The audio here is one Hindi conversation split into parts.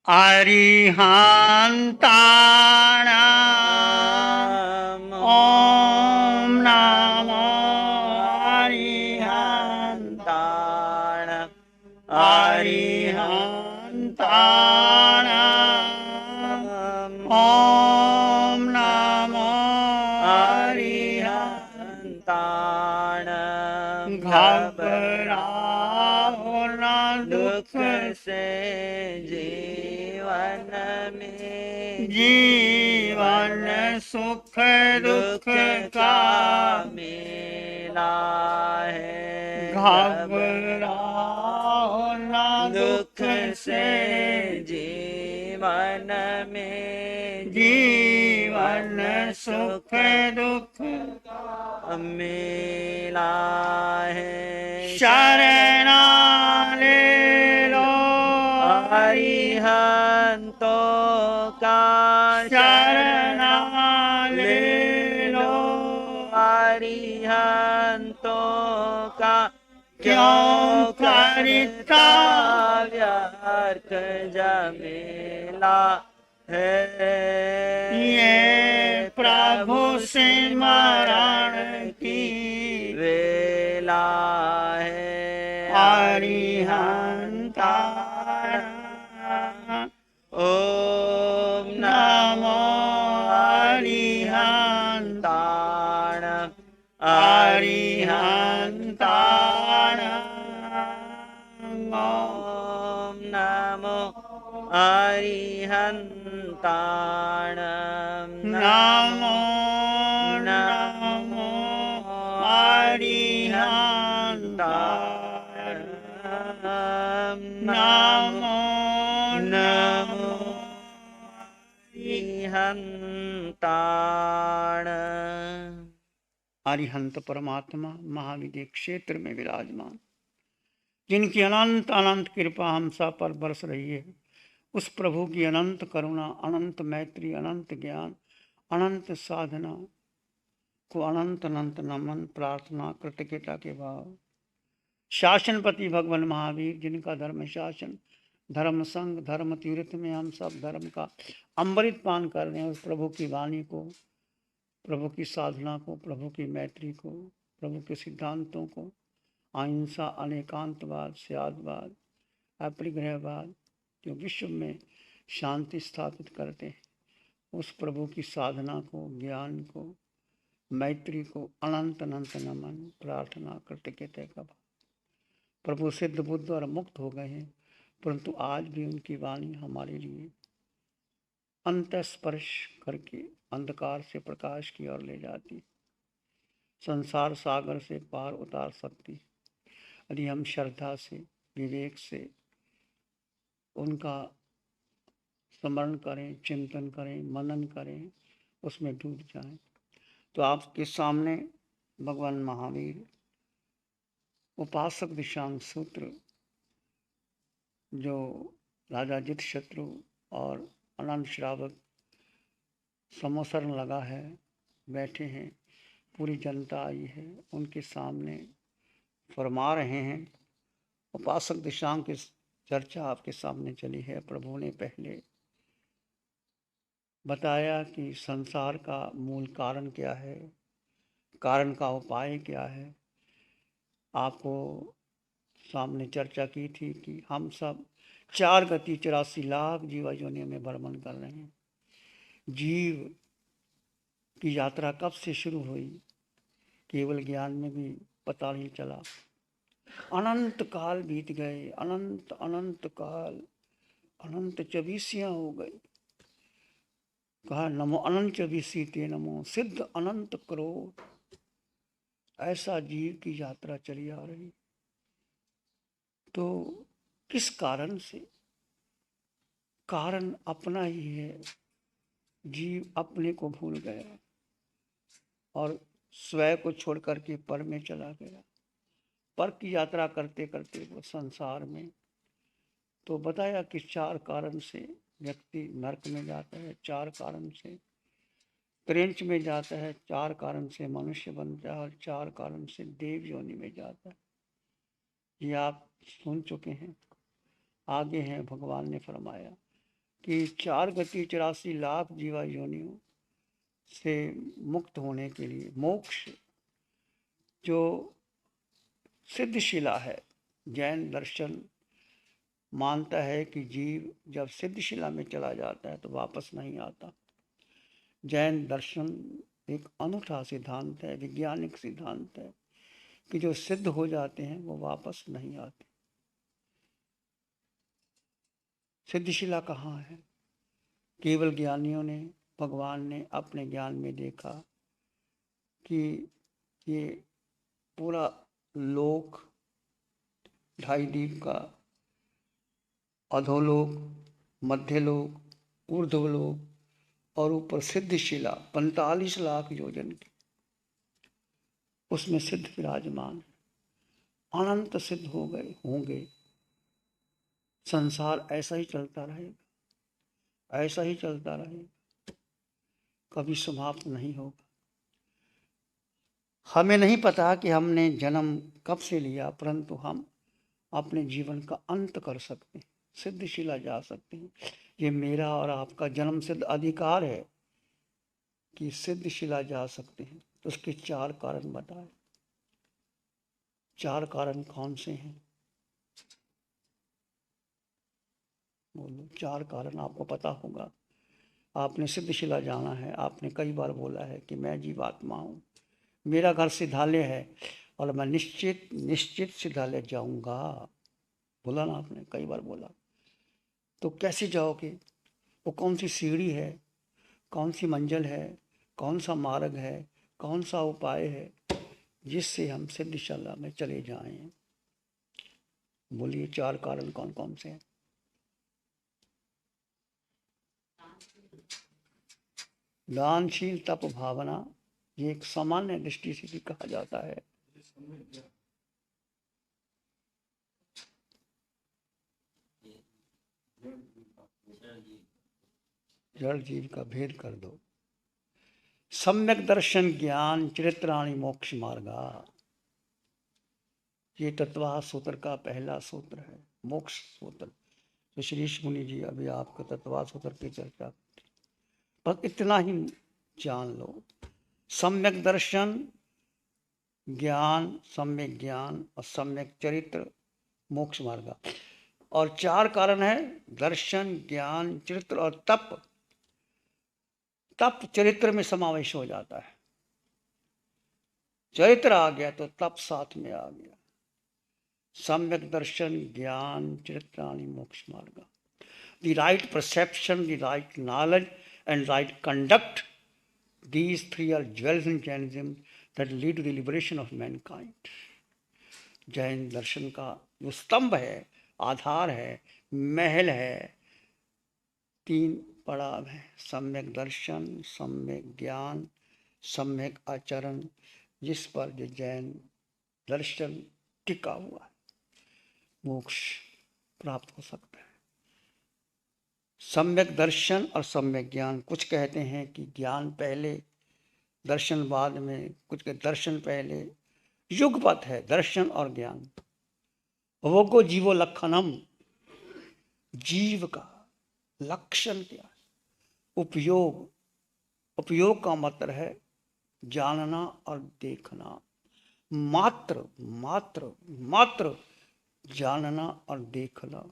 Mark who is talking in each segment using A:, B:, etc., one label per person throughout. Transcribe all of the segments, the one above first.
A: अरिहन्ताणाम् ॐ नमो अरिहन्ताणाम् अरिहन्ताणाम् ॐ नमो अरिहन्ताणाम् घबराओ न दुख से जीवन सुख दुख का मेला है। घबराओ न दुख से जीवन सुख दुख का मेला है। शरणा ले लो अरिहंतों का, शरणा ले लो अरिहंतों का, क्यों करता व्यर्थ झमेला है। ये प्रभु सिमरण की वेला है। अरिहंताणाम् ॐ नमो अरिहंताणाम् अरिहंताणाम् ॐ नमो अरिहंताणाम् नमो नमो अरिहंताणाम् नमो नमो अरिहंताणाम्। अरिहंत परमात्मा महाविद्य क्षेत्र में विराजमान, जिनकी अनंत अनंत कृपा हम सब पर बरस रही है, उस प्रभु की अनंत करुणा, अनंत मैत्री, अनंत ज्ञान, अनंत साधना को अनंत अनंत नमन, प्रार्थना, कृतज्ञता के भाव। शासनपति भगवान महावीर, जिनका धर्म शासन, धर्म संग, धर्म तीर्थ में हम सब धर्म का अमृत पान कर रहे हैं, उस प्रभु की वाणी को, प्रभु की साधना को, प्रभु की मैत्री को, प्रभु के सिद्धांतों को, अहिंसा, अनेकांतवाद, स्यादवाद, अपरिग्रहवाद, जो विश्व में शांति स्थापित करते हैं, उस प्रभु की साधना को, ज्ञान को, मैत्री को अनंत अनंत नमन, प्रार्थना, कृतज्ञता का भाव। प्रभु सिद्ध बुद्ध और मुक्त हो गए हैं, परंतु आज भी उनकी वाणी हमारे लिए अंतस्पर्श करके अंधकार से प्रकाश की ओर ले जाती, संसार सागर से पार उतार सकती। यदि हम श्रद्धा से, विवेक से उनका स्मरण करें, चिंतन करें, मनन करें, उसमें डूब जाएं, तो आपके सामने भगवान महावीर उपासक दिशांग सूत्र, जो राजा जित शत्रु और अनंत श्रावक समोसरण लगा है, बैठे हैं, पूरी जनता आई है, उनके सामने फरमा रहे हैं। उपासक दिशांग की चर्चा आपके सामने चली है। प्रभु ने पहले बताया कि संसार का मूल कारण क्या है, कारण का उपाय क्या है। आपको सामने चर्चा की थी कि हम सब 4 गति 84 लाख जीवा योनियों में भ्रमण कर रहे हैं। जीव की यात्रा कब से शुरू हुई, केवल ज्ञान में भी पता नहीं चला। अनंत काल बीत गए, अनंत अनंत काल, अनंत 24 हो गई। कहा नमो अनंत 24 ते नमो, सिद्ध अनंत करोड़। ऐसा जीव की यात्रा चली आ रही। तो किस कारण से? कारण अपना ही है। जीव अपने को भूल गया और स्वयं को छोड़ करके पर में चला गया। पर की यात्रा करते करते वो संसार में, तो बताया कि 4 कारण से व्यक्ति नरक में जाता है, 4 कारण से त्रेंच में जाता है, 4 कारण से मनुष्य बनता है और 4 कारण से देव योनि में जाता है। ये आप सुन चुके हैं। आगे हैं, भगवान ने फरमाया कि 4 गति 84 लाख जीवा योनियों से मुक्त होने के लिए मोक्ष जो सिद्धशिला है, जैन दर्शन मानता है कि जीव जब सिद्धशिला में चला जाता है तो वापस नहीं आता। जैन दर्शन एक अनूठा सिद्धांत है, वैज्ञानिक सिद्धांत है कि जो सिद्ध हो जाते हैं वो वापस नहीं आते। सिद्धशिला कहाँ है? केवल ज्ञानियों ने, भगवान ने अपने ज्ञान में देखा कि ये पूरा लोक, ढाई द्वीप का अधोलोक, मध्यलोक, ऊर्ध्वलोक और ऊपर सिद्धशिला 45 लाख योजन की, उसमें सिद्ध विराजमान, अनंत सिद्ध हो गए होंगे। संसार ऐसा ही चलता रहेगा, ऐसा ही चलता रहेगा, कभी समाप्त नहीं होगा। हमें नहीं पता कि हमने जन्म कब से लिया, परंतु हम अपने जीवन का अंत कर सकते हैं, सिद्धशिला जा सकते हैं। ये मेरा और आपका जन्म सिद्ध अधिकार है कि सिद्धशिला जा सकते हैं। तो उसके 4 कारण बताए। 4 कारण कौन से हैं? बोलो, 4 कारण आपको पता होगा। आपने सिद्धशिला जाना है, आपने कई बार बोला है कि मैं जीवात्मा हूँ, मेरा घर सिद्धालय है और मैं निश्चित सिद्धालय जाऊंगा। बोला ना आपने, कई बार बोला। तो कैसे जाओगे? वो कौन सी सीढ़ी है, कौन सी मंजिल है, कौन सा मार्ग है, कौन सा उपाय है जिससे हम सिद्धशाला में चले जाएं? बोलिए 4 कारण कौन कौन से हैं? दानशील, तप, भावना, ये एक सामान्य दृष्टि से भी कहा जाता है। जड़ जीव का भेद कर दो। सम्यक दर्शन, ज्ञान, चरित्राणि मोक्ष मार्गा, ये तत्वाः सूत्र का पहला सूत्र है, मोक्ष सूत्र। तो श्री मुनि जी अभी आपके तत्वाः सूत्र की चर्चा, बस इतना ही जान लो। सम्यक दर्शन, ज्ञान, सम्यक ज्ञान और सम्यक चरित्र, मोक्ष मार्ग। और 4 कारण है, दर्शन, ज्ञान, चरित्र और तप। तप चरित्र में समावेश हो जाता है। चरित्र आ गया तो तप साथ में आ गया। सम्यक दर्शन, ज्ञान, चरित्राणि मोक्ष मार्ग। The right perception, the right knowledge and right conduct, these 3 are jewels in Jainism that lead to the liberation of mankind. Jain दर्शन का जो स्तंभ है, आधार है, महल है, 3 पड़ाव है, सम्यक दर्शन, सम्यक ज्ञान, सम्यक आचरण, जिस पर जो जैन दर्शन टिका हुआ है, मोक्ष प्राप्त हो सकता है। सम्यक दर्शन और सम्यक ज्ञान, कुछ कहते हैं कि ज्ञान पहले, दर्शन बाद में, कुछ के दर्शन पहले, युगपथ है दर्शन और ज्ञान। वो को जीवो लक्षणम, जीव का लक्षण क्या है? उपयोग। उपयोग का मतलब है जानना और देखना। मात्र मात्र मात्र जानना और देखना,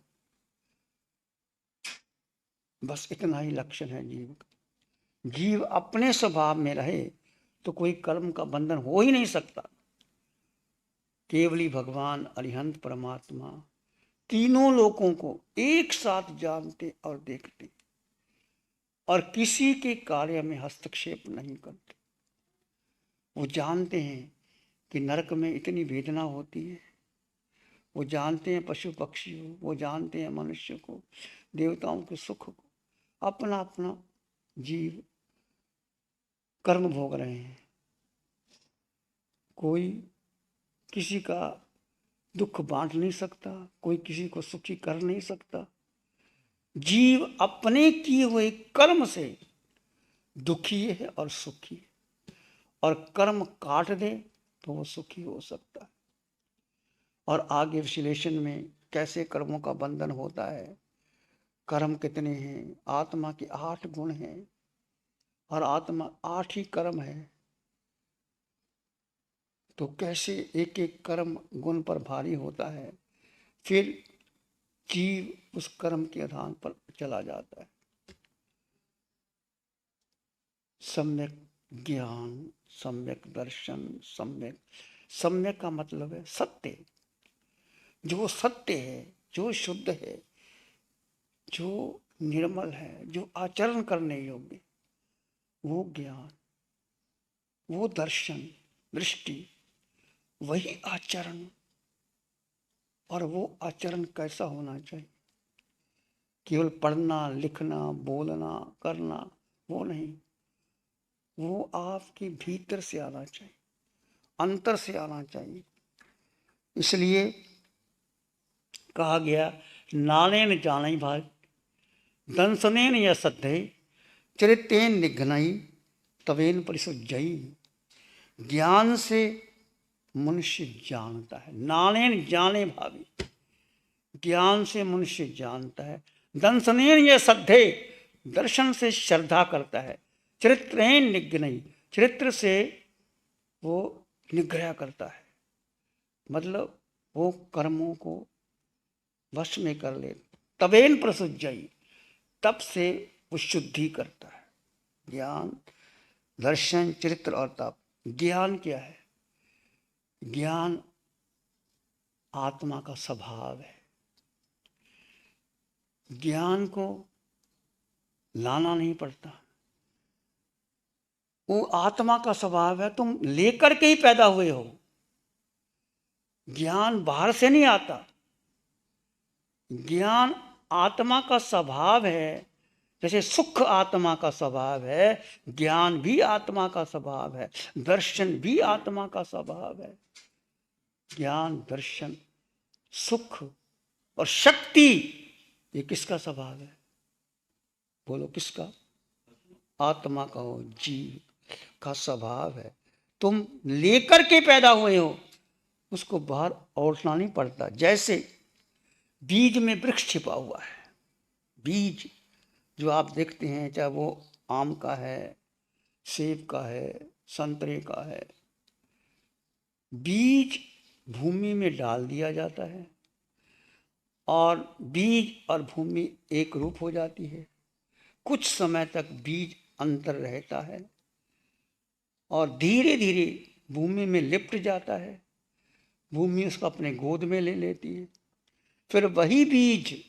A: बस इतना ही लक्षण है जीव का। जीव अपने स्वभाव में रहे तो कोई कर्म का बंधन हो ही नहीं सकता। केवली भगवान अरिहंत परमात्मा तीनों लोकों को एक साथ जानते और देखते और किसी के कार्य में हस्तक्षेप नहीं करते। वो जानते हैं कि नरक में इतनी वेदना होती है, वो जानते हैं पशु पक्षी को, वो जानते हैं मनुष्य को, देवताओं के सुख को। अपना अपना जीव कर्म भोग रहे हैं। कोई किसी का दुख बांट नहीं सकता, कोई किसी को सुखी कर नहीं सकता। जीव अपने किए हुए कर्म से दुखी है और सुखी है, और कर्म काट दे तो वो सुखी हो सकता है। और आगे विश्लेषण में कैसे कर्मों का बंधन होता है कर्म कितने हैं? आत्मा के 8 गुण हैं और आत्मा 8 ही कर्म है। तो कैसे एक एक कर्म गुण पर भारी होता है, फिर जीव उस कर्म के आधार पर चला जाता है। सम्यक ज्ञान, सम्यक दर्शन, सम्यक का मतलब है सत्य। जो सत्य है, जो शुद्ध है, जो निर्मल है, जो आचरण करने योग्य, वो ज्ञान, वो दर्शन, दृष्टि, वही आचरण। और वो आचरण कैसा होना चाहिए? केवल पढ़ना, लिखना, बोलना, करना वो नहीं, वो आपके भीतर से आना चाहिए, अंतर से आना चाहिए। इसलिए कहा गया, नानेन जानै भाग, दंसनेन या सद्धे, चरितेन निघ्नई, तवेन परिशुद्धई। ज्ञान से मनुष्य जानता है। नानेन जाने भावी, ज्ञान से मनुष्य जानता है। दंसनेन या सद्धे, दर्शन से श्रद्धा करता है। चरित्रेन निघ्नई, चरित्र से वो निग्रह करता है, मतलब वो कर्मों को वश में कर ले। तवेन प्रसुज्जई, तब से वो शुद्धि करता है। ज्ञान, दर्शन, चरित्र और तप। ज्ञान क्या है? ज्ञान आत्मा का स्वभाव है। ज्ञान को लाना नहीं पड़ता, वो आत्मा का स्वभाव है, तुम लेकर के ही पैदा हुए हो। ज्ञान बाहर से नहीं आता, ज्ञान आत्मा का स्वभाव है। जैसे सुख आत्मा का स्वभाव है, ज्ञान भी आत्मा का स्वभाव है, दर्शन भी आत्मा का स्वभाव है। ज्ञान, दर्शन, सुख और शक्ति, ये किसका स्वभाव है? बोलो किसका? आत्मा का हो, जीव का स्वभाव है। तुम लेकर के पैदा हुए हो, उसको बाहर ओढ़ना नहीं पड़ता। जैसे बीज में वृक्ष छिपा हुआ है, बीज जो आप देखते हैं, चाहे वो आम का है, सेब का है, संतरे का है, बीज भूमि में डाल दिया जाता है और बीज और भूमि एक रूप हो जाती है। कुछ समय तक बीज अंतर रहता है और धीरे धीरे भूमि में लिपट जाता है, भूमि उसको अपने गोद में ले लेती है। फिर वही बीज,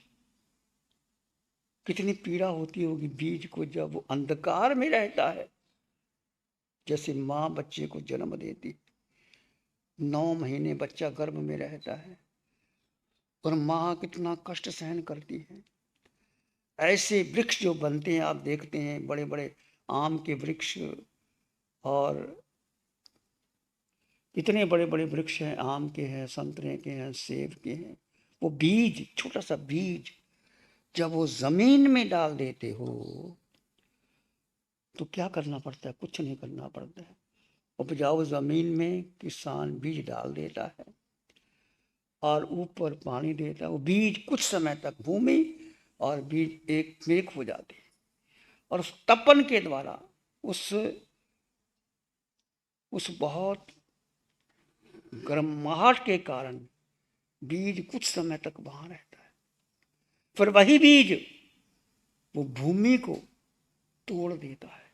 A: कितनी पीड़ा होती होगी बीज को जब वो अंधकार में रहता है। जैसे माँ बच्चे को जन्म देती, 9 महीने बच्चा गर्भ में रहता है और माँ कितना कष्ट सहन करती है। ऐसे वृक्ष जो बनते हैं, आप देखते हैं बड़े बड़े आम के वृक्ष, और इतने बड़े बड़े वृक्ष हैं, आम के हैं, संतरे के हैं, सेब के हैं। वो बीज, छोटा सा बीज जब वो जमीन में डाल देते हो तो क्या करना पड़ता है? कुछ नहीं करना पड़ता है। उपजाऊ जमीन में किसान बीज डाल देता है और ऊपर पानी देता है। वो बीज कुछ समय तक भूमि और बीज एक हो जाते हैं और उस तपन के द्वारा, उस बहुत गर्माहट के कारण बीज कुछ समय तक वहां रहता है। फिर वही बीज वो भूमि को तोड़ देता है।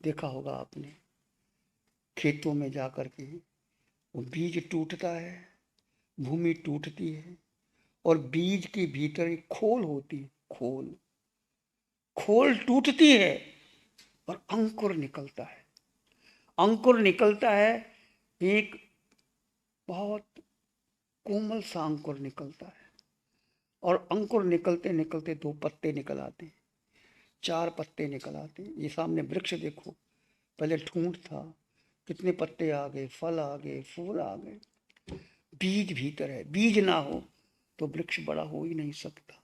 A: देखा होगा आपने, खेतों में जाकर के वो बीज टूटता है, भूमि टूटती है और बीज के भीतर एक खोल होती है, खोल टूटती है और अंकुर निकलता है। अंकुर निकलता है, एक बहुत कोमल सा अंकुर निकलता है और अंकुर निकलते निकलते 2 पत्ते निकल आते हैं, 4 पत्ते निकल आते हैं। ये सामने वृक्ष देखो, पहले ठूंठ था, कितने पत्ते आ गए, फल आ गए, फूल आ गए। बीज भीतर है, बीज ना हो तो वृक्ष बड़ा हो ही नहीं सकता।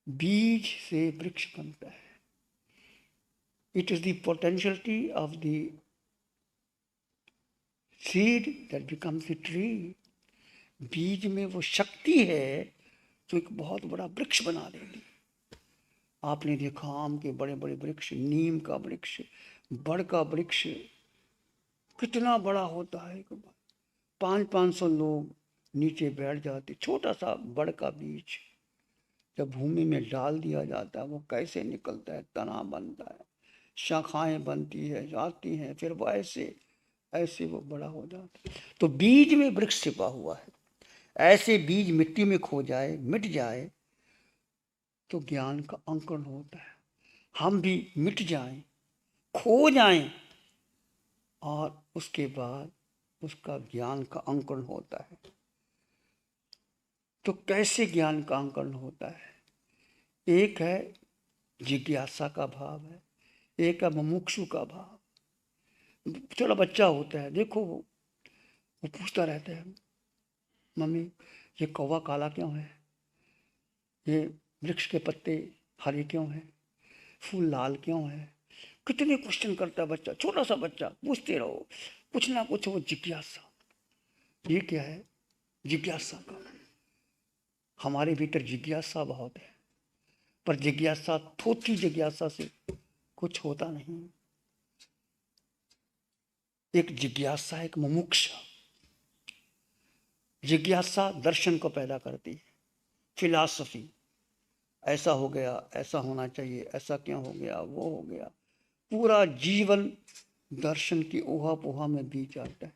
A: बीज से वृक्ष बनता है। It is the potentiality of the seed that becomes the tree. बीज में वो शक्ति है तो एक बहुत बड़ा वृक्ष बना देगी। आपने देखा आम के बड़े बड़े वृक्ष, नीम का वृक्ष, बड़ का वृक्ष कितना बड़ा होता है। 500 लोग नीचे बैठ जाते। छोटा सा बड़ का बीज जब भूमि में डाल दिया जाता है, वो कैसे निकलता है, तना बनता है, शाखाएं बनती है, जाती हैं, फिर वो ऐसे ऐसे वो बड़ा हो जाता है। तो बीज में वृक्ष छिपा हुआ है। ऐसे बीज मिट्टी में खो जाए, मिट जाए, तो ज्ञान का अंकुरण होता है। हम भी मिट जाएं, खो जाएं, और उसके बाद उसका ज्ञान का अंकुरण होता है। तो कैसे ज्ञान का अंकुरण होता है? एक है जिज्ञासा का भाव है, एक है मुमुक्षु का भाव। छोटा बच्चा होता है, देखो वो पूछता रहता है, मम्मी ये कौवा काला क्यों है, ये वृक्ष के पत्ते हरे क्यों हैं, फूल लाल क्यों है। कितने क्वेश्चन करता है बच्चा, छोटा सा बच्चा। पूछते रहो, कुछ ना कुछ वो जिज्ञासा। ये क्या है? जिज्ञासा का। हमारे भीतर जिज्ञासा बहुत है, पर जिज्ञासा, थोथी जिज्ञासा से कुछ होता नहीं। एक जिज्ञासा, एक मुमुक्षा। जिज्ञासा दर्शन को पैदा करती है, फिलॉसफी। ऐसा हो गया, ऐसा होना चाहिए, ऐसा क्यों हो गया, वो हो गया। पूरा जीवन दर्शन की ऊहा पोहा में बीत जाता है।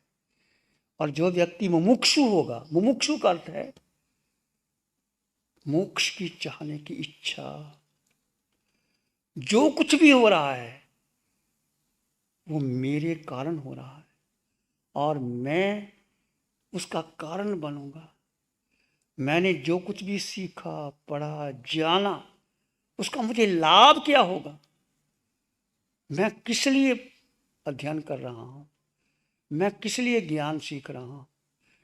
A: और जो व्यक्ति मुमुक्षु होगा, मुमुक्षु का अर्थ है मोक्ष की चाहने की इच्छा। जो कुछ भी हो रहा है वो मेरे कारण हो रहा है, और मैं उसका कारण बनूंगा। मैंने जो कुछ भी सीखा, पढ़ा, जाना, उसका मुझे लाभ क्या होगा? मैं किस लिए अध्ययन कर रहा हूँ, मैं किस लिए ज्ञान सीख रहा हूँ,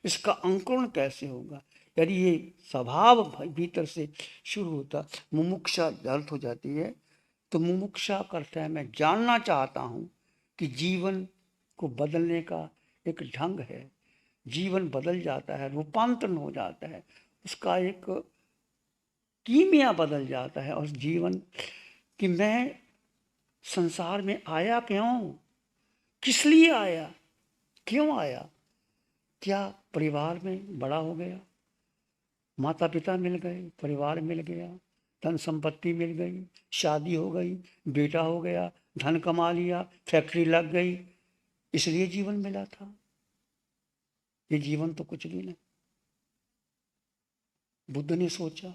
A: इसका अंकुरण कैसे होगा? यदि ये स्वभाव भीतर से शुरू होता, मुमुक्षा अर्थ हो जाती है, तो मुमुक्षा करता है मैं जानना चाहता हूँ कि जीवन को बदलने का एक ढंग है। जीवन बदल जाता है, रूपांतरण हो जाता है, उसका एक कीमिया बदल जाता है। और जीवन कि मैं संसार में आया क्यों, किस लिए आया, क्यों आया? क्या परिवार में बड़ा हो गया, माता पिता मिल गए, परिवार मिल गया, धन संपत्ति मिल गई, शादी हो गई, बेटा हो गया, धन कमा लिया, फैक्ट्री लग गई, इसलिए जीवन मिला था? ये जीवन तो कुछ भी नहीं। बुद्ध ने सोचा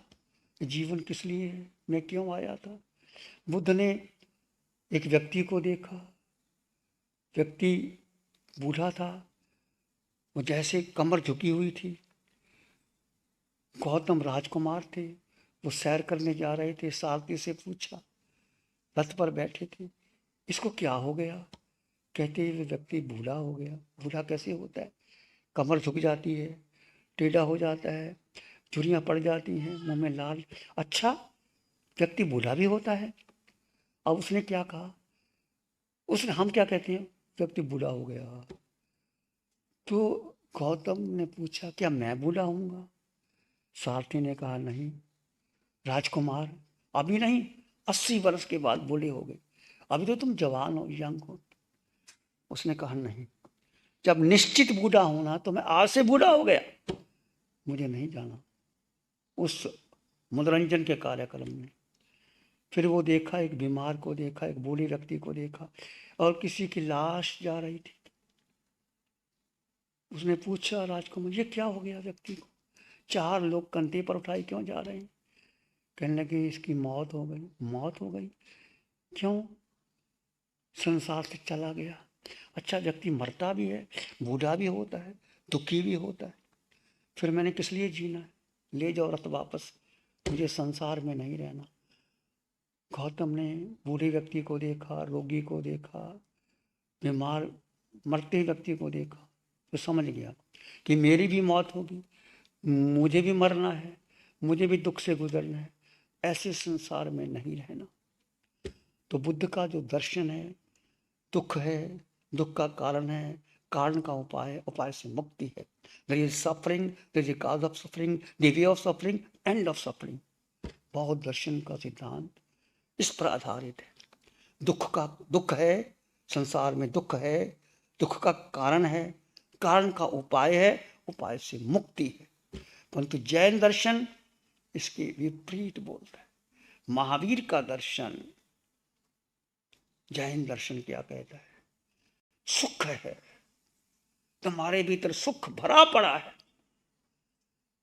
A: कि जीवन किस लिए है, मैं क्यों आया था। बुद्ध ने एक व्यक्ति को देखा, व्यक्ति बूढ़ा था, वो जैसे कमर झुकी हुई थी। गौतम राजकुमार थे, वो सैर करने जा रहे थे, सारथी से पूछा, रथ पर बैठे थे, इसको क्या हो गया? कहते ये व्यक्ति बूढ़ा हो गया। बूढ़ा कैसे होता है? कमर झुक जाती है, टेढ़ा हो जाता है, झुर्रियाँ पड़ जाती हैं, मुंह में लाल। अच्छा, व्यक्ति बूढ़ा भी होता है? अब उसने क्या कहा, उसने, हम क्या कहते हैं, व्यक्ति बूढ़ा हो गया। तो गौतम ने पूछा क्या मैं बूढ़ा हूँगा? सारथी ने कहा नहीं राजकुमार, अभी नहीं, 80 वर्ष के बाद बूढ़े हो गए, अभी तो तुम जवान हो, यंग हो। उसने कहा नहीं, जब निश्चित बूढ़ा होना तो मैं आज से बूढ़ा हो गया, मुझे नहीं जाना उस मनोरंजन के कार्यक्रम में। फिर वो देखा, एक बीमार को देखा, एक बूढ़े व्यक्ति को देखा, और किसी की लाश जा रही थी। उसने पूछा राजकुमार ये क्या हो गया व्यक्ति को, 4 लोग कंधे पर उठाए क्यों जा रहे हैं? कहने लगे इसकी मौत हो गई। मौत हो गई? क्यों? संसार से चला गया। अच्छा, व्यक्ति मरता भी है, बूढ़ा भी होता है, दुखी भी होता है, फिर मैंने किस लिए जीना है? ले जाओ रथ वापस, मुझे संसार में नहीं रहना। गौतम ने बूढ़े व्यक्ति को देखा, रोगी को देखा, बीमार मरते व्यक्ति को देखा, तो समझ गया कि मेरी भी मौत होगी, मुझे भी मरना है, मुझे भी दुख से गुजरना है, ऐसे संसार में नहीं रहना। तो बुद्ध का जो दर्शन है, दुख है, दुख का कारण है, कारण का उपाय है, उपाय से मुक्ति है। There is suffering, there is a cause of suffering, the way of suffering end of suffering. बौद्ध दर्शन का सिद्धांत इस पर आधारित है। दुख है, संसार में दुख है, दुख का कारण है, कारण का उपाय है, उपाय से मुक्ति है। परंतु जैन दर्शन इसके विपरीत बोलता है। महावीर का दर्शन, जैन दर्शन क्या कहता है? सुख है, तुम्हारे भीतर सुख भरा पड़ा है।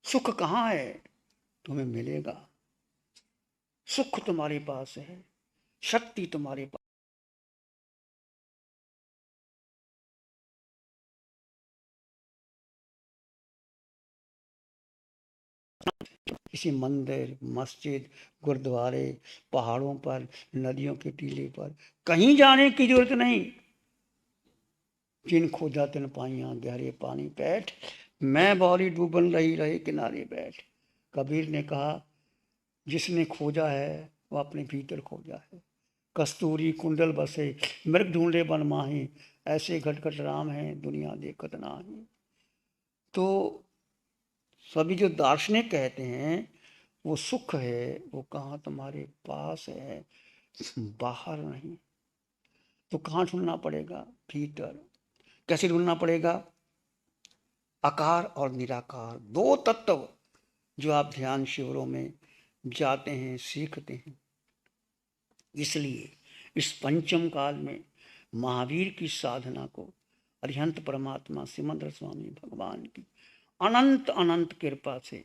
A: सुख कहाँ है? तुम्हें मिलेगा। सुख तुम्हारे पास है, शक्ति तुम्हारे पास। किसी मंदिर, मस्जिद, गुरुद्वारे, पहाड़ों पर, नदियों के टीले पर कहीं जाने की जरूरत नहीं। जिन खोजा तिन पाइया गहरे पानी बैठ, मैं बावली डूबन रही रहे किनारे बैठ। कबीर ने कहा, जिसने खोजा है वह अपने भीतर खोजा है। कस्तूरी कुंडल बसे मृग ढूंढे बन माही, ऐसे घटघट राम है दुनिया देखत नाही। तो सभी जो दार्शनिक कहते हैं वो सुख है, वो कहाँ? तुम्हारे पास है, बाहर नहीं। तो कहाँ ढूंढना पड़ेगा? भीतर। कैसे ढूंढना पड़ेगा? आकार और निराकार, दो तत्व जो आप ध्यान शिविरों में जाते हैं, सीखते हैं। इसलिए इस पंचम काल में महावीर की साधना को अरिहंत परमात्मा सिमंदर स्वामी भगवान की अनंत अनंत कृपा से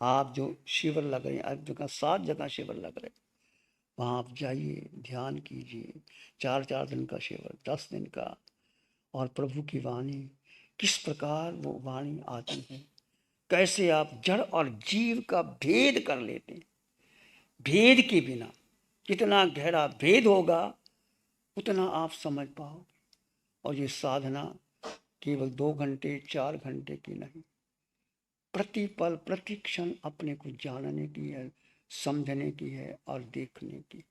A: आप जो शिविर लग रहे हैं, आप जगह 7 जगह शिविर लग रहे हैं, वहाँ आप जाइए, ध्यान कीजिए। 4 दिन का शिविर, 10 दिन का। और प्रभु की वाणी, किस प्रकार वो वाणी आती है, कैसे आप जड़ और जीव का भेद कर लेते हैं। भेद के बिना कितना गहरा भेद होगा उतना आप समझ पाओगे। और ये साधना केवल 2 घंटे 4 घंटे की नहीं, प्रति पल प्रति क्षण अपने को जानने की है, समझने की है और देखने की।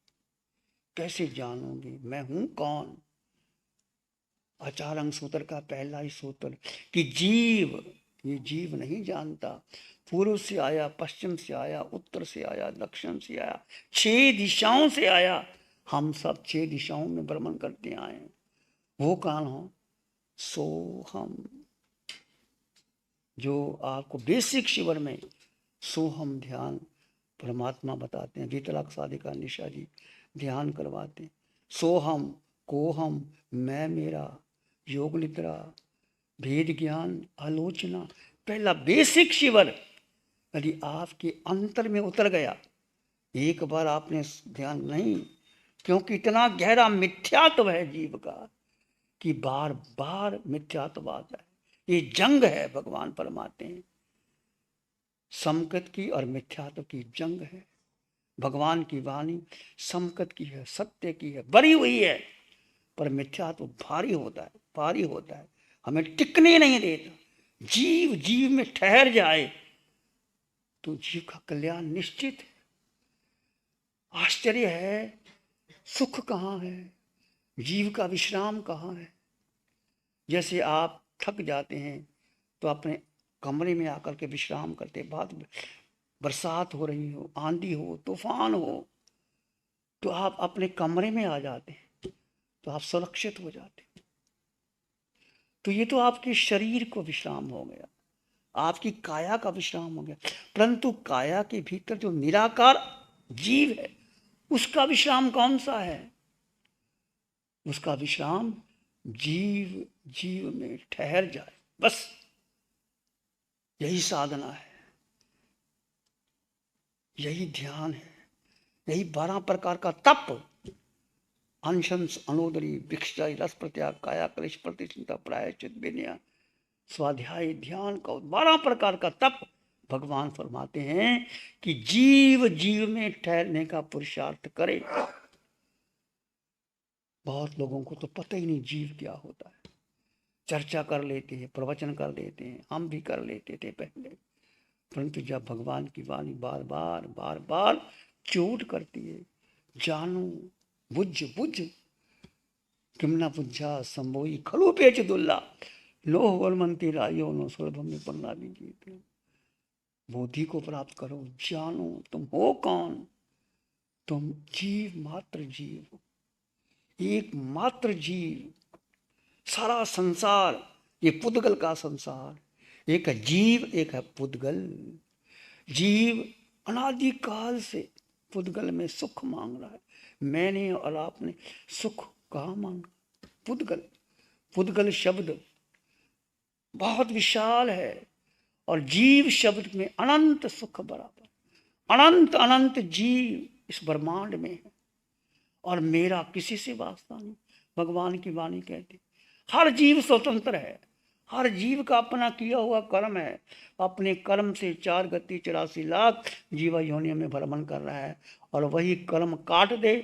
A: कैसे जानोगे मैं हूं कौन? आचार्य सूत्र का पहला ही सूत्र कि जीव, ये जीव नहीं जानता। पूर्व से आया, पश्चिम से आया, उत्तर से आया, दक्षिण से आया, 6 दिशाओं से आया। हम सब 6 दिशाओं में भ्रमण करते आए हैं। वो कौन हो? सो हम। जो आपको बेसिक शिविर में सोहम ध्यान परमात्मा बताते हैं, वीतराग साधिका निशा जी ध्यान करवाते हैं। सोहम, कोहम, मैं मेरा, योग निद्रा, भेद ज्ञान, आलोचना, पहला बेसिक शिविर यदि आपके अंतर में उतर गया, एक बार आपने ध्यान नहीं, क्योंकि इतना गहरा मिथ्यात्व है जीव का कि बार बार मिथ्यात्व आता है। ये जंग है, भगवान फरमाते हैं, समकत की और मिथ्यात्व की जंग है। भगवान की वाणी समकत की है, सत्य की है, बरी हुई है, पर मिथ्यात्व भारी होता है, भारी होता है, हमें टिकने नहीं देता। जीव जीव में ठहर जाए तो जीव का कल्याण निश्चित है। आश्चर्य है, सुख कहाँ है, जीव का विश्राम कहाँ है। जैसे आप थक जाते हैं तो अपने कमरे में आकर के विश्राम करते, बाद बरसात हो रही हो, आंधी हो, तूफान हो, तो आप अपने कमरे में आ जाते हैं, तो आप सुरक्षित हो जाते हैं। तो ये तो आपके शरीर को विश्राम हो गया, आपकी काया का विश्राम हो गया। परंतु काया के भीतर जो निराकार जीव है उसका विश्राम कौन सा है? उसका विश्राम जीव जीव में ठहर जाए, बस यही साधना है, यही ध्यान है, यही 12 प्रकार का तप। अनशंस, अनोदरी, भिक्षाई, रस प्रत्याग, काया क्लेश प्रतिष्ठिता, प्रायश्चित, विनय, स्वाध्याय, ध्यान का 12 प्रकार का तप। भगवान फरमाते हैं कि जीव जीव में ठहरने का पुरुषार्थ करे। बहुत लोगों को तो पता ही नहीं जीव क्या होता है। चर्चा कर लेते हैं, प्रवचन कर लेते हैं, हम भी कर लेते थे पहले, परंतु जब भगवान की वाणी बार बार बार बार चोट करती है, जानो बुझ बुझ किमना बुझा संभोई खलु पेच दुल्ला लोह वरमंती रायो नो सुलभ में पन्ना भी जीते। बुद्धि को प्राप्त करो, जानो तुम हो कौन। तुम जीव मात्र जीव हो, एक मात्र जीव। सारा संसार ये पुद्गल का संसार, एक है जीव, एक है पुद्गल। जीव अनादिकाल से पुद्गल में सुख मांग रहा है। मैंने और आपने सुख कहाँ मांगा? पुद्गल। पुद्गल शब्द बहुत विशाल है और जीव शब्द में अनंत सुख बराबर, अनंत अनंत जीव इस ब्रह्मांड में है और मेरा किसी से वास्ता नहीं। भगवान की वाणी कहती हर जीव स्वतंत्र है, हर जीव का अपना किया हुआ कर्म है। अपने कर्म से 4 गति 84 लाख जीवा योनियों में भ्रमण कर रहा है और वही कर्म काट दे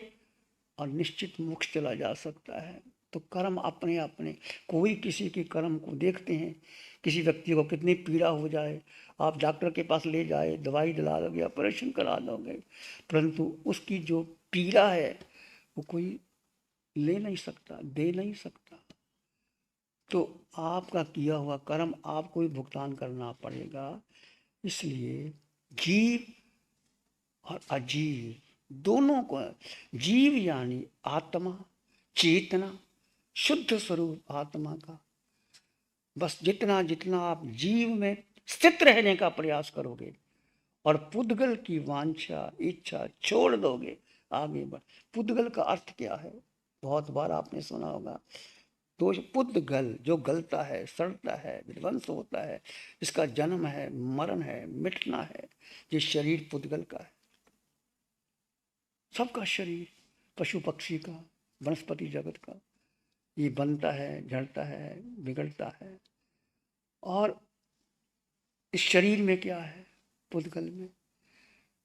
A: और निश्चित मोक्ष चला जा सकता है। तो कर्म अपने अपने, कोई किसी के कर्म को देखते हैं। किसी व्यक्ति को कितनी पीड़ा हो जाए, आप डॉक्टर के पास ले जाए, दवाई दिला दोगे, ऑपरेशन करा दोगे, परंतु उसकी जो पीड़ा है वो कोई ले नहीं सकता, दे नहीं सकता। तो आपका किया हुआ कर्म आपको ही भुगतान करना पड़ेगा। इसलिए जीव और अजीव दोनों को, जीव यानी आत्मा, चेतना, शुद्ध स्वरूप आत्मा का। बस जितना जितना आप जीव में स्थित रहने का प्रयास करोगे और पुद्गल की वांछा इच्छा छोड़ दोगे, आगे बढ़। पुद्गल का अर्थ क्या है? बहुत बार आपने सुना होगा, तो पुद्गल जो गलता है, सड़ता है, विध्वंस होता है, इसका जन्म है, मरण है, मिटना है, ये शरीर पुद्गल का है। सबका शरीर, पशु पक्षी का, वनस्पति जगत का, ये बनता है, झड़ता है, बिगड़ता है। और इस शरीर में क्या है? पुद्गल में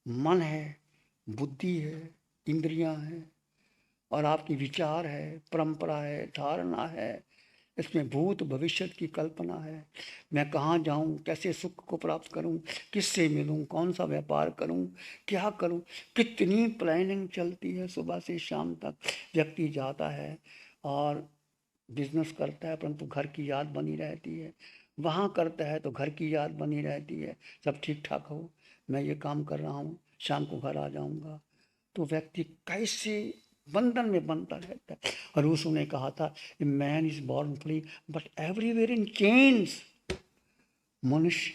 A: मन है, बुद्धि है, इंद्रियां हैं और आपकी विचार है, परंपरा है, धारणा है। इसमें भूत भविष्य की कल्पना है। मैं कहाँ जाऊँ, कैसे सुख को प्राप्त करूँ, किससे मिलूँ, कौन सा व्यापार करूँ, क्या करूँ, कितनी प्लानिंग चलती है। सुबह से शाम तक व्यक्ति जाता है और बिजनेस करता है, परंतु घर की याद बनी रहती है। वहाँ करता है तो घर की याद बनी रहती है, सब ठीक ठाक हो, मैं ये काम कर रहा हूँ, शाम को घर आ जाऊँगा। तो व्यक्ति कैसे बंधन में बनता रहता है। और रूसो ने कहा था, man is born free but everywhere in chains. मनुष्य,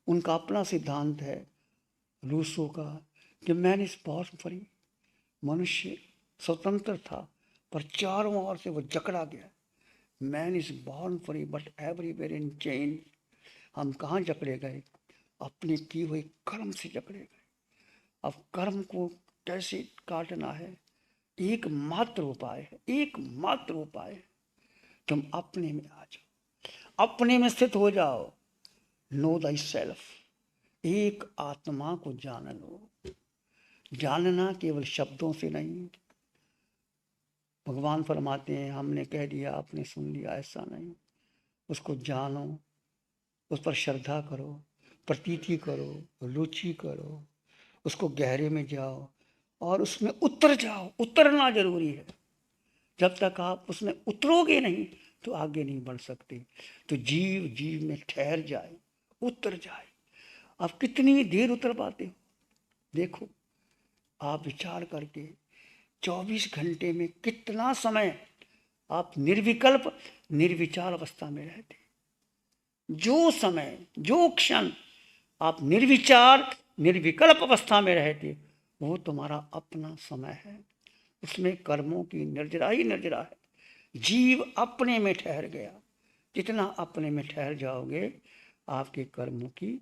A: उनका अपना सिद्धांत है रूसो का कि मैन इज बॉर्न फ्री, मनुष्य स्वतंत्र था पर चारों ओर से वो जकड़ा गया। Man is born free but everywhere in chain. हम कहाँ जकड़े गए? अपने की हुई कर्म से जकड़े गए। अब कर्म को कैसे काटना है? एकमात्र उपाय है, एकमात्र उपाय है, तुम अपने में आ जाओ, अपने में स्थित हो जाओ। नो दाई सेल्फ, एक आत्मा को जान लो। जानना केवल शब्दों से नहीं। भगवान फरमाते हैं हमने कह दिया आपने सुन लिया, ऐसा नहीं। उसको जानो, उस पर श्रद्धा करो, प्रतीति करो, रुचि करो, उसको गहरे में जाओ और उसमें उतर जाओ। उतरना जरूरी है। जब तक आप उसमें उतरोगे नहीं तो आगे नहीं बढ़ सकते। तो जीव जीव में ठहर जाए, उतर जाए। आप कितनी देर उतर पाते हो? देखो, आप विचार करके 24 घंटे में कितना समय आप निर्विकल्प निर्विचार अवस्था में रहते। जो समय, जो क्षण आप निर्विचार निर्विकल्प अवस्था में रहते, वो तुम्हारा अपना समय है। उसमें कर्मों की निर्जरा ही निर्जरा है। जीव अपने में ठहर गया। जितना अपने में ठहर जाओगे आपके कर्मों की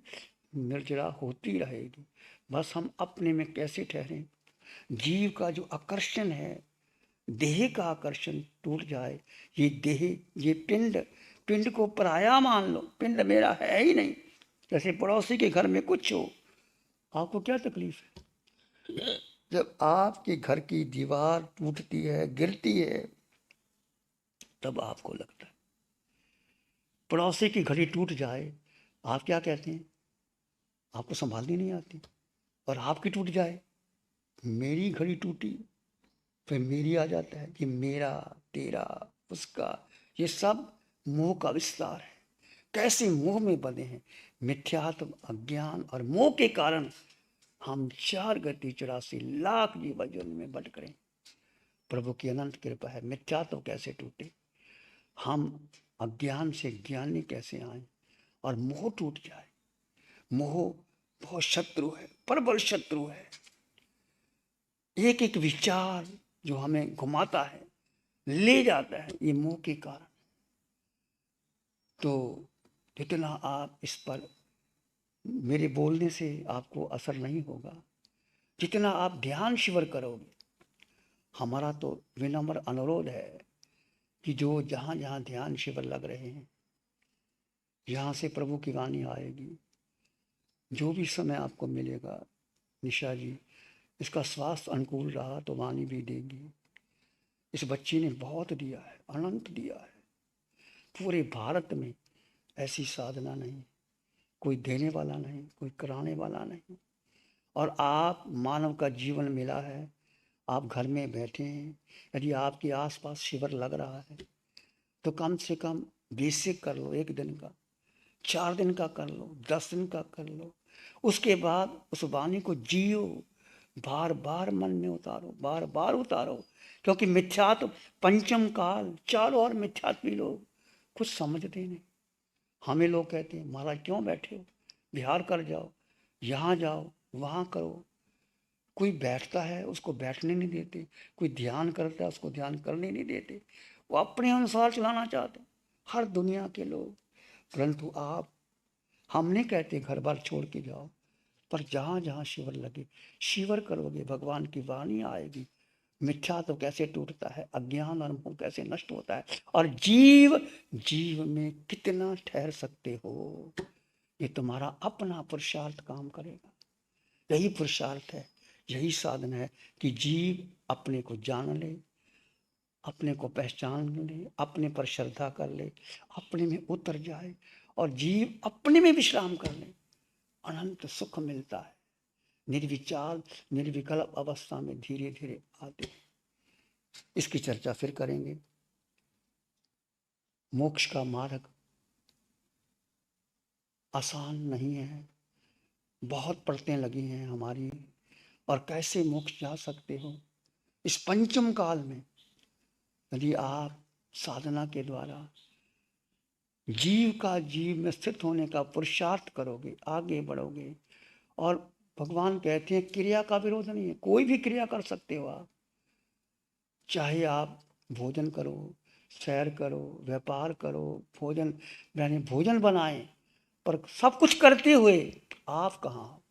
A: निर्जरा होती रहेगी। बस हम अपने में कैसे ठहरें? जीव का जो आकर्षण है, देह का आकर्षण टूट जाए। ये देह, ये पिंड, पिंड को पराया मान लो, पिंड मेरा है ही नहीं। जैसे पड़ोसी के घर में कुछ हो, आपको क्या तकलीफ है? जब आपके घर की दीवार टूटती है, गिरती है, तब आपको लगता है। पड़ोसी की घड़ी टूट जाए, आप क्या कहते हैं? आपको संभालनी नहीं आती। और आपकी टूट जाए, मेरी घड़ी टूटी, फिर मेरी आ जाता है कि मेरा, तेरा, उसका, ये सब मोह का विस्तार है। कैसे मोह में बंधे हैं। मिथ्यात्व, अज्ञान और मोह के कारण हम 4 गति 84 लाख जीवन जोनि में भटक रहे हैं। प्रभु की अनंत कृपा है, मिथ्यात्व कैसे टूटे, हम अज्ञान से ज्ञानी कैसे आए और मोह टूट जाए। मोह बहुत शत्रु है, प्रबल शत्रु है। एक एक विचार जो हमें घुमाता है, ले जाता है, ये मोह के कारण। तो जितना आप इस पर, मेरे बोलने से आपको असर नहीं होगा, जितना आप ध्यान शिविर करोगे। हमारा तो विनम्र अनुरोध है कि जो जहाँ जहाँ ध्यान शिविर लग रहे हैं, यहाँ से प्रभु की वाणी आएगी। जो भी समय आपको मिलेगा, निशा जी, इसका स्वास्थ्य अनुकूल रहा तो वाणी भी देगी। इस बच्ची ने बहुत दिया है, अनंत दिया है। पूरे भारत में ऐसी साधना नहीं, कोई देने वाला नहीं, कोई कराने वाला नहीं। और आप, मानव का जीवन मिला है, आप घर में बैठे हैं, यदि आपके आसपास शिविर लग रहा है तो कम से कम बेसिक कर लो, 1 दिन का, 4 दिन का कर लो, 10 दिन का कर लो। उसके बाद उस वाणी को जियो, बार बार मन में उतारो, बार बार उतारो। क्योंकि मिथ्यात्व, पंचम काल, चारों ओर मिथ्यात्वी लोग, कुछ समझते नहीं। हमें लोग कहते हैं, महाराज क्यों बैठे हो, बिहार कर जाओ, यहाँ जाओ, वहाँ करो। कोई बैठता है उसको बैठने नहीं देते, कोई ध्यान करता है उसको ध्यान करने नहीं देते। वो अपने अनुसार चलाना चाहते, हर दुनिया के लोग। परंतु आप, हम नहीं कहते घर बार छोड़ के जाओ, पर जहाँ जहाँ शिविर लगे, शिविर करोगे, भगवान की वाणी आएगी। मिथ्या तो कैसे टूटता है, अज्ञान और मोह कैसे नष्ट होता है, और जीव जीव में कितना ठहर सकते हो, ये तुम्हारा अपना पुरुषार्थ काम करेगा। यही पुरुषार्थ है, यही साधन है कि जीव अपने को जान ले, अपने को पहचान ले, अपने पर श्रद्धा कर ले, अपने में उतर जाए और जीव अपने में विश्राम कर ले। अनंत सुख मिलता है। निर्विचार निर्विकल्प अवस्था में धीरे धीरे आते। इसकी चर्चा फिर करेंगे। मोक्ष का मार्ग आसान नहीं है, बहुत परतें लगी हैं हमारी। और कैसे मोक्ष जा सकते हो इस पंचम काल में, यदि आप साधना के द्वारा जीव का जीव में स्थित होने का पुरुषार्थ करोगे, आगे बढ़ोगे। और भगवान कहते हैं क्रिया का विरोध नहीं है, कोई भी क्रिया कर सकते हो आप। चाहे आप भोजन करो, सैर करो, व्यापार करो, भोजन यानी भोजन बनाएं, पर सब कुछ करते हुए आप कहाँ,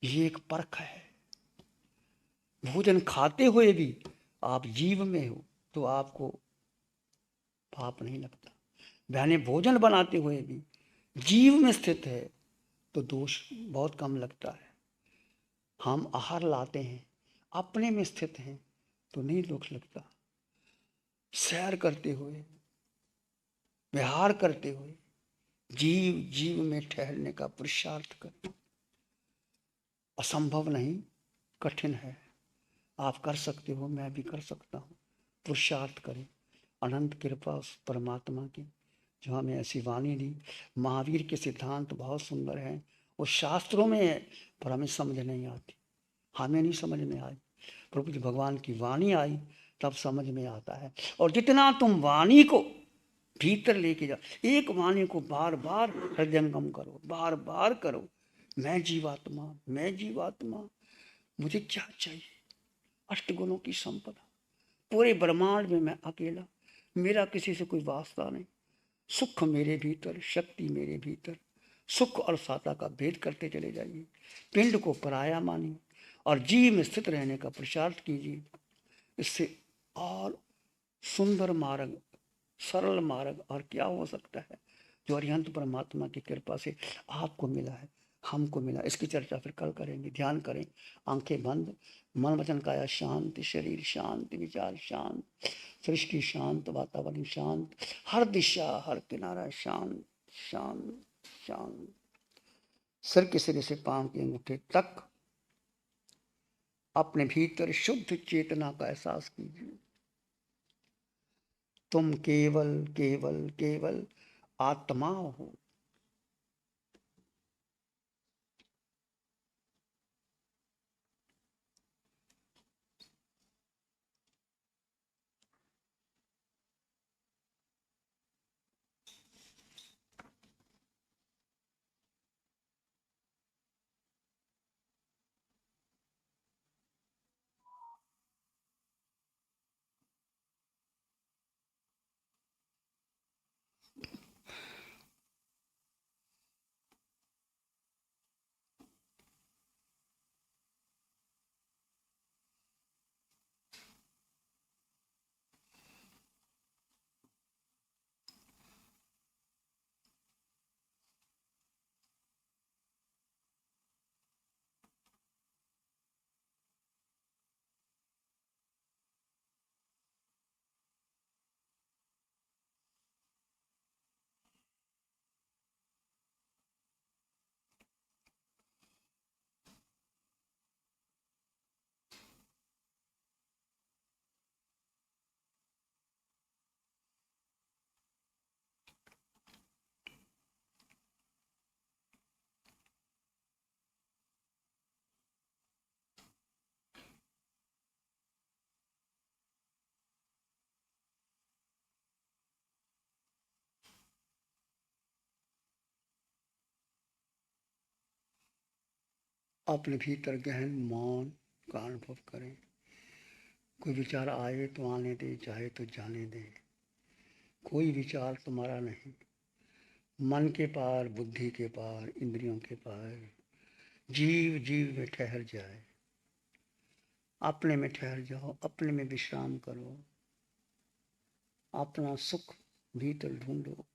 A: ये एक परख है। भोजन खाते हुए भी आप जीव में हो तो आपको पाप नहीं लगता। यानी भोजन बनाते हुए भी जीव में स्थित है तो दोष बहुत कम लगता है। हम आहार लाते हैं, अपने में स्थित हैं तो नहीं दोष लगता। सैर करते हुए, विहार करते हुए, जीव जीव में ठहरने का पुरुषार्थ कर। असंभव नहीं, कठिन है। आप कर सकते हो, मैं भी कर सकता हूँ। पुरुषार्थ करें। अनंत कृपा उस परमात्मा की जो हमें ऐसी वाणी दी। महावीर के सिद्धांत बहुत सुंदर हैं, वो शास्त्रों में है पर हमें समझ नहीं आती, हमें नहीं समझ में आई। प्रभु जी भगवान की वाणी आई तब समझ में आता है। और जितना तुम वाणी को भीतर लेके जाओ, एक वाणी को बार बार हृदयंगम करो, बार बार करो, मैं जीवात्मा, मैं जीवात्मा, मुझे क्या चाहिए, अष्टगुणों की संपदा, पूरे ब्रह्मांड में मैं अकेला, मेरा किसी से कोई वास्ता नहीं, सुख मेरे भीतर, शक्ति मेरे भीतर। सुख और साता का भेद करते चले जाइए, पिंड को पराया मानिए और जीव में स्थित रहने का पुरुषार्थ कीजिए। इससे और सुंदर मार्ग, सरल मार्ग और क्या हो सकता है जो अरिहंत परमात्मा की कृपा से आपको मिला है, हमको मिला। इसकी चर्चा फिर कल करेंगे। ध्यान करें, आंखें बंद, मन वचन काया शांत, शरीर शांत, विचार शांत, सृष्टि शांत, वातावरण शांत, हर दिशा हर किनारा शांत शांत शांत। सिर के सिरे से पांव के अंगूठे तक अपने भीतर शुद्ध चेतना का एहसास कीजिए। तुम केवल केवल केवल आत्मा हो। अपने भीतर गहन मौन का अनुभव करें। कोई विचार आए तो आने दे, चाहे तो जाने दे। कोई विचार तुम्हारा नहीं। मन के पार, बुद्धि के पार, इंद्रियों के पार जीव जीव में ठहर जाए। अपने में ठहर जाओ, अपने में विश्राम करो, अपना सुख भीतर ढूंढो।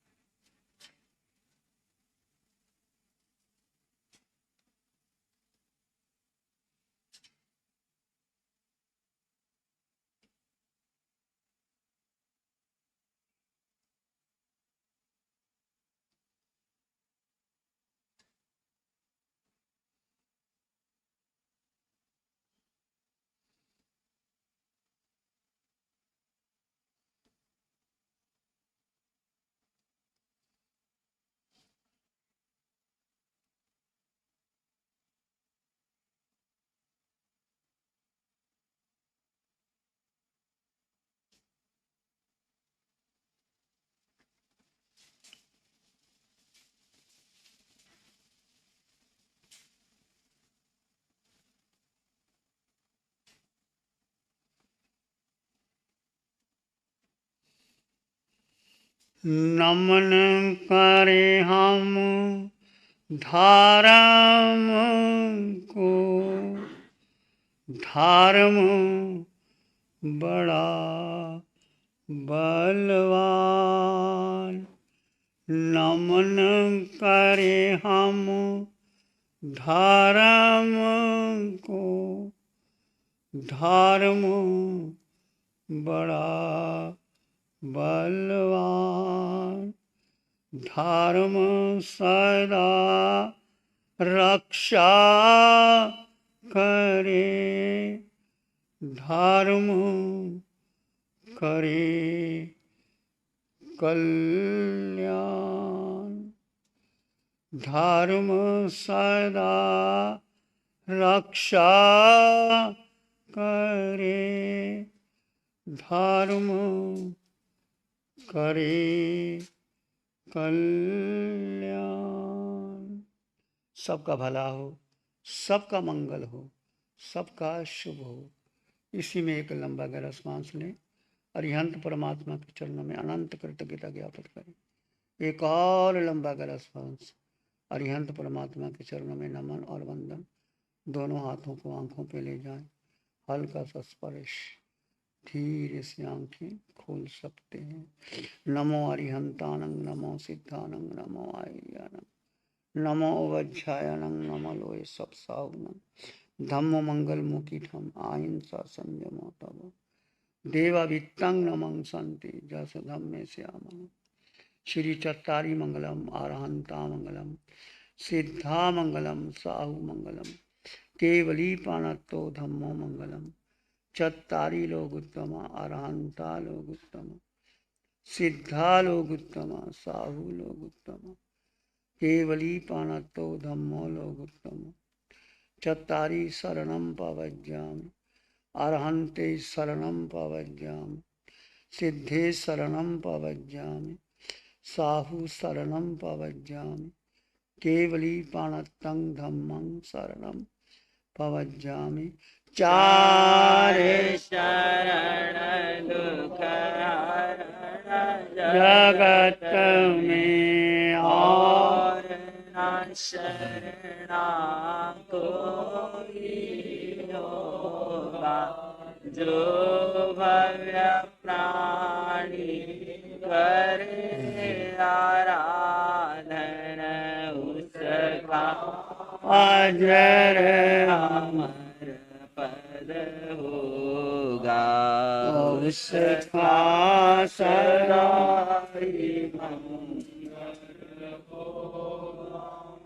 A: नमन करे हम धारम को, धारम बड़ा बलवान। नमन करे हम धारम को, धारम बड़ा बलवान। धर्म सदा रक्षा करे, धर्म करे कल्याण। धर्म सदा रक्षा करे, धर्म करे कल्याण। सबका भला हो, सबका मंगल हो, सबका शुभ हो। इसी में एक लंबा गहरा सांस लें। अरिहंत परमात्मा के चरणों में अनंत कृतज्ञता ज्ञापित करें। एक और लंबा गहरा सांस। अरिहंत परमात्मा के चरणों में नमन और वंदन। दोनों हाथों को आंखों पे ले जाएं। हल्का सा स्पर्श। धीरे से आंखें खोल सकते हैं। नमो अरिहंतानंग, नमो सिद्धानंग, नमो आर्यानंग, नमो वज्रायनंग, नमो लोय सब साहुनंग। धम्म मंगल मुखिठम अहिंसा संयम तव। देवाभित्तंग नमं संति जस धम्मे श्यामः। श्री चत्तारी मंगलम, आरहंता मंगलम, सिद्धा मंगलम, साहु मंगलम, केवली पाणत्तो धम्मो मंगलम। चत्तारी लोग उत्तम, अरहंता लोग उत्तम, सिद्धा लोग उत्तमा, साहू लोग उत्तमा, केवली पाणतो धम्मो लोग उत्तमा, चत्तारि शरणं पवज्यामि, अर्हन्ते शरणं पवज्यामि, सिद्धे शरणं पवज्यामि, साहू शरणं पवज्यामि, केवली पाणतं धम्मं शरणं पवज्यामि। चार
B: शरण दुख
A: जगत में
B: और न शरणा कोई होगा, जो भव्य प्राणी करे आराधन उसका
A: अजर
B: अमर पद होगा।
A: उसका शरण